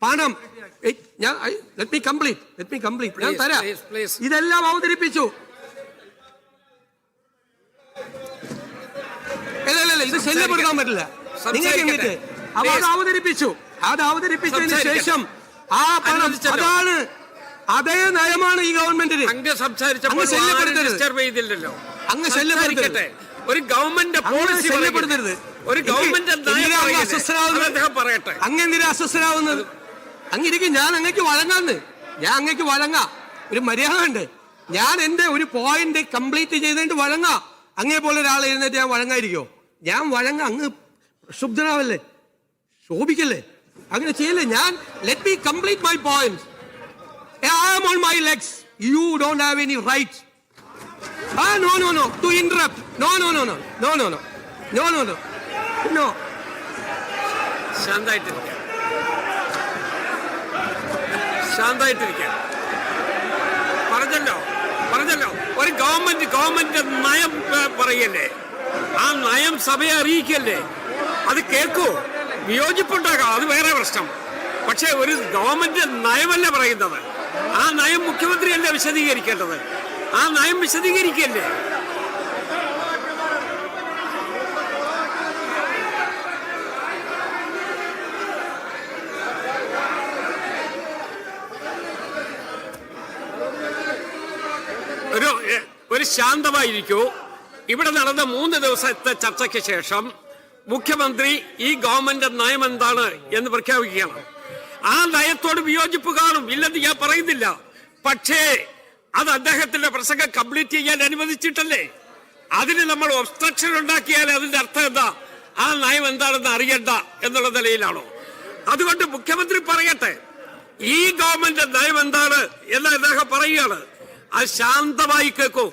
പണം ഞാൻ let me complete ഞാൻ തരാം. ഇതെല്ലാം അവതരിപ്പിച്ചു. അല്ല ഇത് ശല്യപ്പെടുത്താൻ പറ്റില്ല നിങ്ങൾക്ക്. അപ്പൊ അത് അവതരിപ്പിച്ചതിന് ശേഷം ആ പണം അതാണ് അതേ നയമാണ് ഈ ഗവൺമെന്റിന്. അങ്ങ് ശല്യപ്പെടുത്തരുത്. ഒരു ഗവൺമെന്റ് പോളിസി ശല്യപ്പെടുത്തരുത്. അങ്ങെന്തിനാ അസ്വസ്ഥനാവുന്നത്? അങ്ങിരിക്കും. ഞാൻ അങ്ങക്ക് വഴങ്ങാം. ഒരു മര്യാദ ഉണ്ട്. ഞാൻ എന്റെ ഒരു പോയിന്റ് കംപ്ലീറ്റ് ചെയ്തിട്ട് വഴങ്ങാം. അങ്ങേ പോലെ ഒരാൾ എഴുന്നേറ്റ് ഞാൻ വഴങ്ങായിരിക്കോ? ഞാൻ വഴങ്ങാം. അങ്ങ് ക്ഷുബ്ധനാവല്ലേ, ശോഭിക്കല്ലേ, അങ്ങനെ ചെയ്യല്ലേ. ഞാൻ let me complete my point. I am on my legs. You don't have any right. No. To interrupt. No. ശാന്തായിട്ടിരിക്കാം. പറഞ്ഞല്ലോ ഒരു ഗവൺമെന്റ് നയം പറയല്ലേ, ആ നയം സഭയെ അറിയിക്കല്ലേ. അത് കേൾക്കൂ. വിയോജിപ്പുണ്ടാകാം, അത് വേറെ പ്രശ്നം. പക്ഷെ ഒരു ഗവൺമെന്റ് നയമല്ല പറയുന്നത്. ആ നയം മുഖ്യമന്ത്രിയല്ല വിശദീകരിക്കേണ്ടത്. ആ നയം വിശദീകരിക്കല്ലേ. ഒരു ശാന്തമായിരിക്കൂ. ഇവിടെ നടന്ന 3 ദിവസത്തെ ചർച്ചയ്ക്ക് ശേഷം മുഖ്യമന്ത്രി ഈ ഗവൺമെന്റ് നയം എന്താണ് എന്ന് പ്രഖ്യാപിക്കുകയാണ്. ആ നയത്തോട് വിയോജിപ്പ് കാണും, ഇല്ലെന്ന് ഞാൻ പറയുന്നില്ല. പക്ഷേ അത് അദ്ദേഹത്തിന്റെ പ്രസംഗം കംപ്ലീറ്റ് ചെയ്യാൻ അനുവദിച്ചിട്ടല്ലേ. അതിന് നമ്മൾ ഒബ്സ്ട്രക്ഷൻ ഉണ്ടാക്കിയാൽ അതിന്റെ അർത്ഥം എന്താ? ആ നയം എന്താണെന്ന് അറിയണ്ട എന്നുള്ള നിലയിലാണോ? അതുകൊണ്ട് മുഖ്യമന്ത്രി പറയട്ടെ, ഈ ഗവൺമെന്റ് നയം എന്താണ് എന്ന് അദ്ദേഹം പറയുകയാണ്. അത് ശാന്തമായി കേൾക്കൂ.